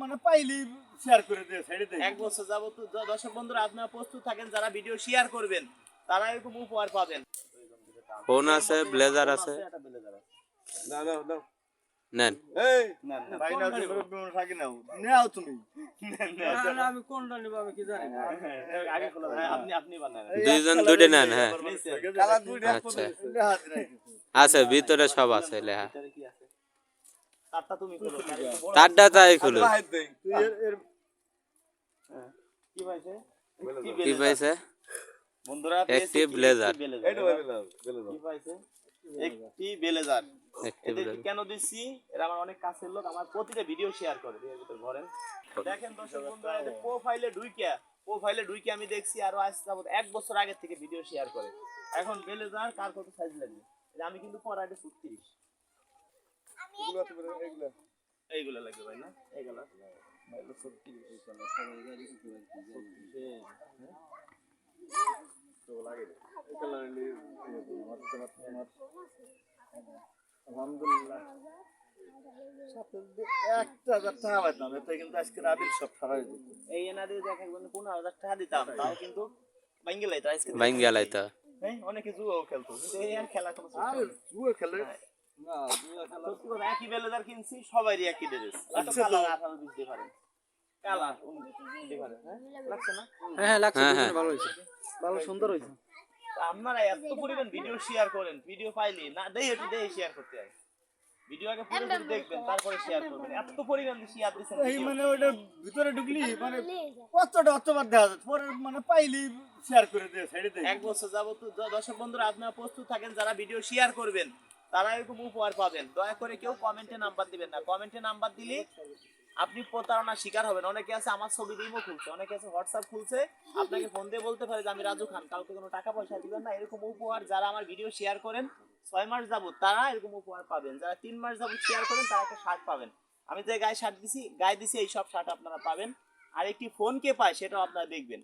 মানে পাইলি শেয়ার করে দিয়ে ছেড়ে দেই। 1 বছর যাবত দর্শক বন্ধুরা আপনারা প্রস্তুত থাকেন, যারা ভিডিও শেয়ার করবেন তারা এরকম উপহার পাবেন। ফোন আছে, ব্লেজার আছে। একটা ব্লেজার আছে। নেন। এই না না ভাই না থাকি নাও নাও তুমি। আমি কোনটা নিব আমি কি জানি না। আগে খোলা আপনি বানান। দুইজন দুটো নেন। হ্যাঁ কালার দুইটা আচ্ছা। হাত রাখি। আছে, ভিতরে সব আছে লেখা। ভিতরে কি আছে? তারটা তুমি খোলো। তারটা তাই খুলো। তুই এর কি পাইছে? কি পাইছে? বন্ধুরা একটি ব্লেজার। এইটা বললাম কি পাইছে? একটি ব্লেজার। একটি এদের ব্লেজার। কেন দিচ্ছি? এরা আমার অনেক কাছের লোক, আমার প্রতিটা ভিডিও শেয়ার করে এর ভিতর ঘরেন। দেখেন দর্শক বন্ধুরা, এদের প্রোফাইলে ঢুইকে আমি দেখছি আরো আজ যাবত 1 বছর আগে থেকে ভিডিও শেয়ার করে। এখন ব্লেজার কার কত সাইজ লাগবে? আমি কিন্তু পরাইতে 36 এইগুলো লাগবে ভাই না? এইগুলো ভাই 36 এইগুলো সবাই গাড়ি কি তো লাগে এইগুলো আলহামদুলিল্লাহ একটা টাকা পাইতাম এটা কিন্তু আজকে রাবিল সব ছাড়াই দিত। এই এনা দিয়ে দেখেন 15,000 টাকা দিতাম, তাও কিন্তু ভাঙ্গে লাইতো আজকে। বাইন গেলাই তো। হ্যাঁ অনেকে জুয়াও খেলতো, কিন্তু এই আর খেলা কোনো আর জুয়া খেলে না। সত্যি কথা, একই ব্লেজার কিনছি, সবারই একই ড্রেস। আচ্ছা কালার 18-20 ডিফারেন্ট কালার ডিফারেন্ট। হ্যাঁ লাগছে না? হ্যাঁ লাগছে, হ্যাঁ, দুজনে হ্যাঁ। ভালো হইছে, ভালো সুন্দর হইছে। আপনারা এত পরিমাণ ভিডিও শেয়ার করেন, ভিডিও পাইলে না দেই একটু দেই শেয়ার করতে হয়। ভিডিও আগে পুরোপুরি দেখবেন, তারপরে শেয়ার করবেন। এত পরিমাণ শেয়ার দিচ্ছেন এই ভিডিও। মানে ওটা ভিতরে ঢুকলি মানে কতটা অতবার দেখা যায় পরে মানে পাইলি শেয়ার করে দিয়ে ছেড়ে দেই। 1 বছর যাবত দর্শক বন্ধুরা আপনারা প্রস্তুত থাকেন, যারা ভিডিও শেয়ার করবেন তারা এরকম উপহার পাবেন। দয়া করে কেউ কমেন্টে নাম্বার দিবেন না। কমেন্টে নাম্বার দিলে আপনি প্রতারণার শিকার হবেন। অনেকে আছে আমার ছবি দিয়ে খুলছে, অনেকে আছে হোয়াটসঅ্যাপ খুলছে, আপনাকে ফোন দিয়ে বলতে পারে যে আমি রাজু খান, কাউকে কোনো টাকা পয়সা দিবেন না। এরকম উপহার যারা আমার ভিডিও শেয়ার করেন 6 মাস যাবত তারা এরকম উপহার পাবেন। যারা 3 মাস যাবত শেয়ার করেন তারা একটা শার্ট পাবেন। আমি যে গায়ে দিছি এই সব শার্ট আপনারা পাবেন। আর একটি ফোন কে পায় সেটাও আপনারা দেখবেন।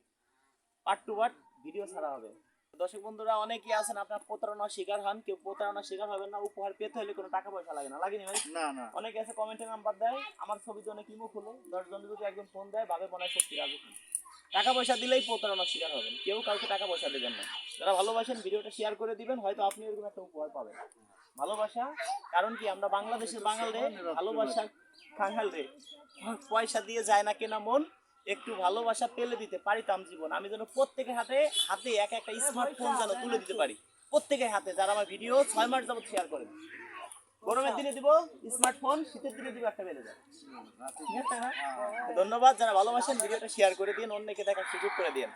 পার্ট টু পার্ট ভিডিও ছাড়া হবে। দর্শক বন্ধুরা অনেকেই আছেন আপনার প্রতারণার শিকার হন, কেউ প্রতারণার শিকার হবেন না। উপহার পেতে হলে কোনো টাকা পয়সা লাগে না, লাগেনি ভাই? না না অনেকে আছে কমেন্টে নাম্বার দেয়, আমার ছবিতে অনেক ইমো খুলে 10 জন যদি একজন ফোন দেয় ভাবে মনে সত্যি রাজু খান। টাকা পয়সা দিলেই প্রতারণার শিকার হবেন, কেউ কাউকে টাকা পয়সা দেবেন না। যারা ভালোবাসেন ভিডিওটা শেয়ার করে দিবেন, হয়তো আপনি এরকম একটা উপহার পাবেন। ভালোবাসা, কারণ কি আমরা বাংলাদেশের বাঙালরে ভালোবাসা খাঙ্গালরে পয়সা দিয়ে যায় না কেনা মন, একটু ভালোবাসা পেলে দিতে পারিতাম জীবন। আমি যেন প্রত্যেকের হাতে এক একটা স্মার্টফোন যেন তুলে দিতে পারি, প্রত্যেকের হাতে, যারা আমার ভিডিও 6 মাস যাবত শেয়ার করেন। গরমের দিনে দিব স্মার্টফোন, শীতের দিনে দিব একটা ব্লেজার। ঠিক আছে না? ধন্যবাদ। যারা ভালোবাসেন ভিডিওটা শেয়ার করে দিন, অন্যকে দেখার সুযোগ করে দিন।